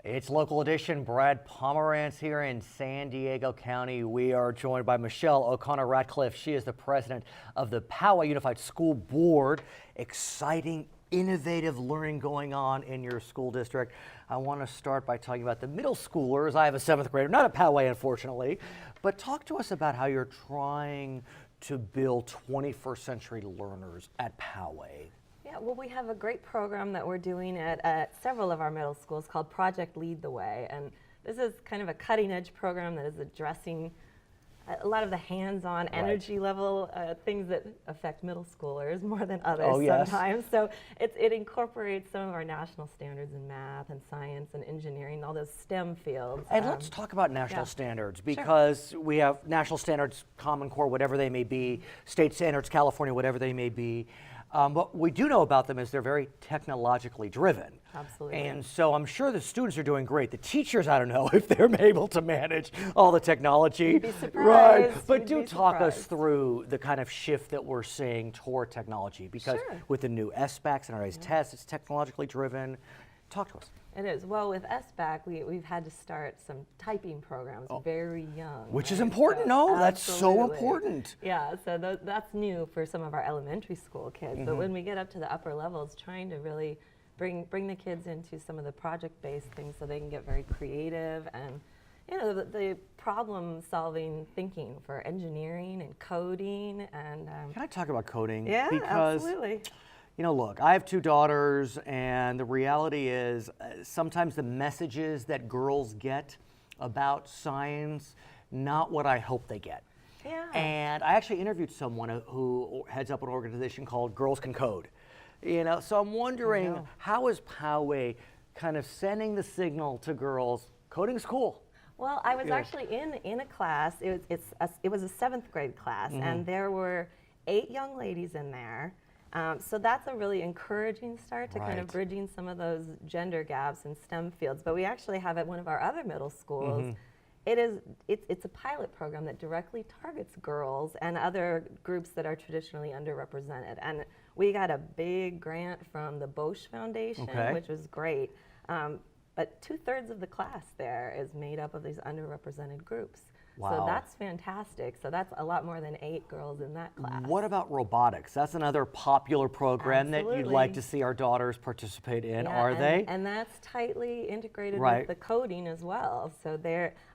It's Local Edition. Brad Pomerance here in San Diego County. We are joined by Michelle O'Connor-Ratcliffe. She is the president of the Poway Unified School Board. Exciting, innovative learning going on in your school district. I want to start by talking about the middle schoolers. I have a 7th grader, not at Poway, unfortunately, but talk to us about how you're trying to build 21st century learners at Poway. Yeah, well, we have a great program that we're doing at several of our middle schools called Project Lead the Way. And this is kind of a cutting edge program that is addressing a lot of the hands-on energy level things that affect middle schoolers more than others sometimes. So it incorporates some of our national standards in math and science and engineering, all those STEM fields. And let's talk about national standards, because we have national standards, Common Core, whatever they may be, state standards, California, whatever they may be. What we do know about them is they're very technologically driven. Absolutely. And so I'm sure the students are doing great. The teachers, I don't know if they're able to manage all the technology. You'd be surprised. Right. But do talk us through the kind of shift that we're seeing toward technology, because with the new SBACs and our tests, it's technologically driven. Talk to us. It is. Well, with SBAC, we've had to start some typing programs very young. Which is important. That's so important. Yeah, so that's new for some of our elementary school kids. But when we get up to the upper levels, trying to really bring the kids into some of the project-based things so they can get very creative and, you know, the problem-solving thinking for engineering and coding. And can I talk about coding? Yeah, because absolutely. You know, look, I have 2 daughters, and the reality is sometimes the messages that girls get about science, not what I hope they get. Yeah. And I actually interviewed someone who heads up an organization called Girls Can Code. You know, so I'm wondering, how is Poway kind of sending the signal to girls, coding's cool? Well, I was actually in a class, it was a 7th grade class, and there were 8 young ladies in there. So that's a really encouraging start to kind of bridging some of those gender gaps in STEM fields. But we actually have at one of our other middle schools, it's a pilot program that directly targets girls and other groups that are traditionally underrepresented. And we got a big grant from the Bosch Foundation, which was great. But 2/3 of the class there is made up of these underrepresented groups. Wow. So that's fantastic. So that's a lot more than 8 girls in that class. What about robotics? That's another popular program that you'd like to see our daughters participate in, are they? And that's tightly integrated with the coding as well. So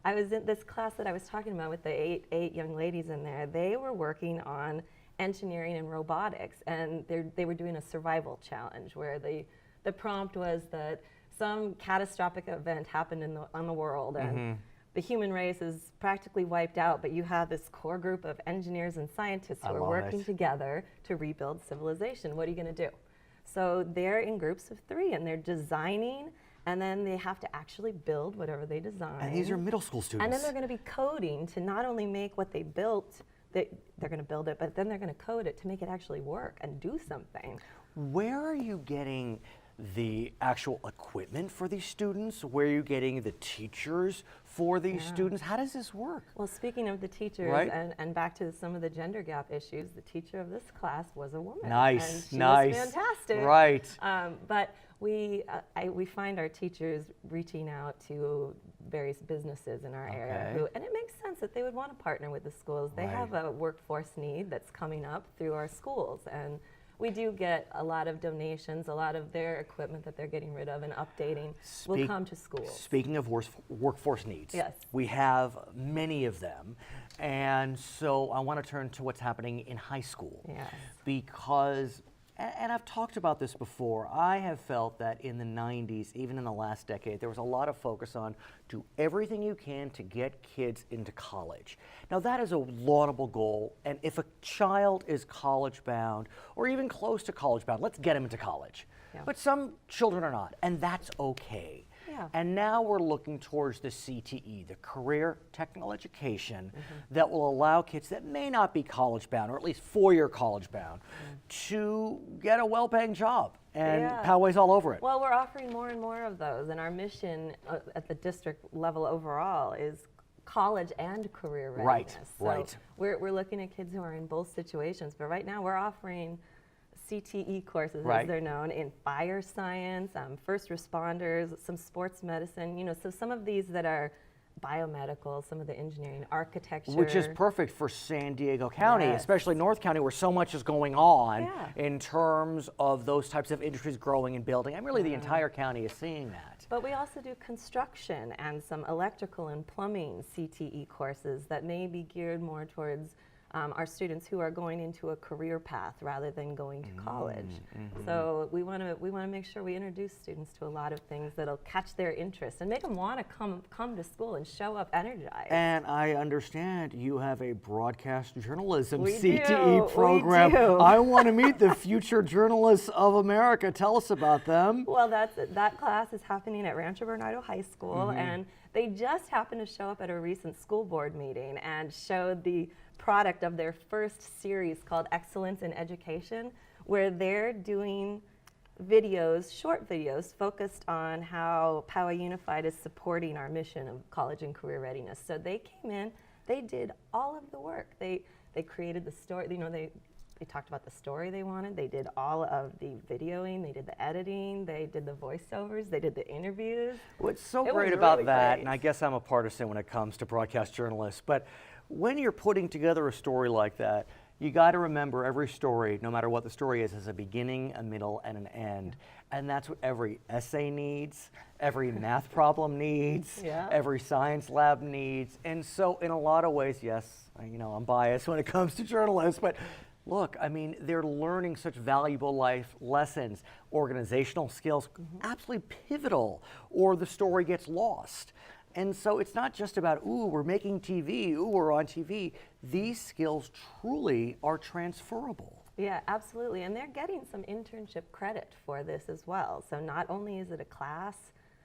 I was in this class that I was talking about with the eight young ladies in there. They were working on engineering and robotics, and they were doing a survival challenge where the prompt was that some catastrophic event happened on the world, and the human race is practically wiped out, but you have this core group of engineers and scientists who are working together to rebuild civilization. What are you going to do? So they're in groups of 3, and they're designing, and then they have to actually build whatever they design. And these are middle school students. And then they're going to be coding to not only make what they built, they're going to build it, but then they're going to code it to make it actually work and do something. Where are you getting the actual equipment for these students? Where are you getting the teachers for these students? How does this work? Well, speaking of the teachers, and back to some of the gender gap issues, the teacher of this class was a woman. Nice, and she was fantastic. Right. But we find our teachers reaching out to various businesses in our area, and it makes sense that they would want to partner with the schools. They have a workforce need that's coming up through our schools, and we do get a lot of donations. A lot of their equipment that they're getting rid of and updating will come to schools. Speaking of workforce needs, we have many of them. And so I want to turn to what's happening in high school. Because, and I've talked about this before, I have felt that in the 90s, even in the last decade, there was a lot of focus on do everything you can to get kids into college. Now that is a laudable goal, and if a child is college bound or even close to college bound, let's get them into college. But some children are not, and that's okay. And now we're looking towards the CTE, the Career Technical Education, that will allow kids that may not be college bound, or at least 4-year college bound, to get a well-paying job. And Poway's all over it. Well, we're offering more and more of those, and our mission at the district level overall is college and career readiness. So we're looking at kids who are in both situations, but right now we're offering CTE courses, as they're known, in fire science, first responders, some sports medicine, you know, so some of these that are biomedical, some of the engineering, architecture. Which is perfect for San Diego County, especially North County, where so much is going on in terms of those types of industries growing and building. And really the entire county is seeing that. But we also do construction and some electrical and plumbing CTE courses that may be geared more towards our students who are going into a career path rather than going to college. So we want to make sure we introduce students to a lot of things that'll catch their interest and make them want to come to school and show up energized. And I understand you have a broadcast journalism We CTE do. program. We do. I want to meet the future journalists of America. Tell us about them. Well, that class is happening at Rancho Bernardo High School, and they just happened to show up at a recent school board meeting and showed the product of their first series called Excellence in Education, where they're doing videos, short videos, focused on how Poway Unified is supporting our mission of college and career readiness. So they came in, they did all of the work. They created the story, you know, they talked about the story they wanted, they did all of the videoing, they did the editing, they did the voiceovers, they did the interviews. What's so great about that, and I guess I'm a partisan when it comes to broadcast journalists, but when you're putting together a story like that, you got to remember every story, no matter what the story is, has a beginning, a middle, and an end. And that's what every essay needs, every math problem needs, every science lab needs. And so in a lot of ways, yes, you know, I'm biased when it comes to journalists, but look, I mean, they're learning such valuable life lessons, organizational skills, absolutely pivotal, or the story gets lost. And so it's not just about, ooh, we're making TV, ooh, we're on TV. These skills truly are transferable. Yeah, absolutely. And they're getting some internship credit for this as well. So not only is it a class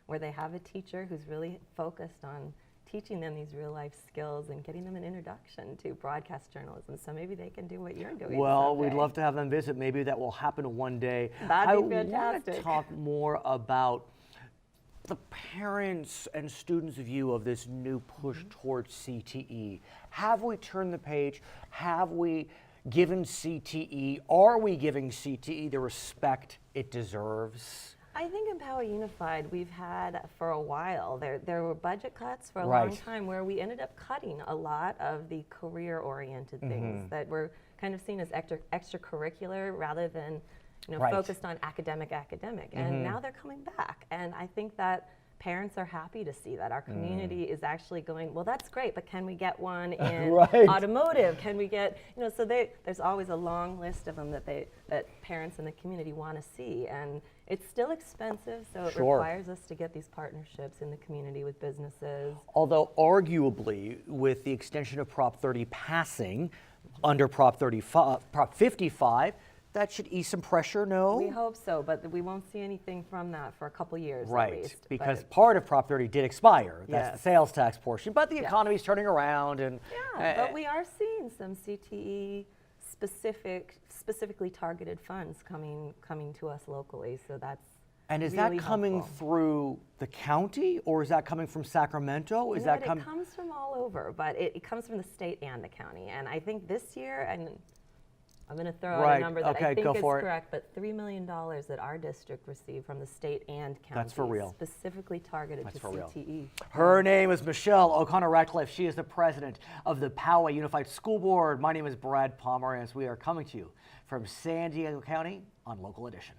where they have a teacher who's really focused on teaching them these real life skills and getting them an introduction to broadcast journalism. So maybe they can do what you're doing. Well, someday. We'd love to have them visit. Maybe that will happen one day. That'd be fantastic. I want to talk more about the parents and students' view of this new push towards CTE. Have we turned the page? Have we given CTE? Are we giving CTE the respect it deserves? I think in Poway Unified, we've had for a while, there were budget cuts for a long time where we ended up cutting a lot of the career-oriented things that were kind of seen as extracurricular rather than focused on academic. And now they're coming back. And I think that parents are happy to see that. Our community is actually going, well, that's great, but can we get one in automotive? Can we get, so there's always a long list of them that parents in the community want to see. And it's still expensive, so it requires us to get these partnerships in the community with businesses. Although arguably, with the extension of Prop 30 passing under Prop 55, that should ease some pressure, no? We hope so, but we won't see anything from that for a couple years at least. Because part of Prop 30 did expire. That's the sales tax portion, but the economy's turning around. And but we are seeing some CTE specifically targeted funds coming to us locally, so that's And is really that coming helpful. through the county, or is that coming from Sacramento? It comes from all over, but it comes from the state and the county. And I think this year, and I'm going to throw out a number that I think is correct, but $3 million that our district received from the state and county. That's for real. Specifically targeted to CTE. Her name is Michelle O'Connor-Ratcliffe. She is the president of the Poway Unified School Board. My name is Brad Pomerance. We are coming to you from San Diego County on Local Edition.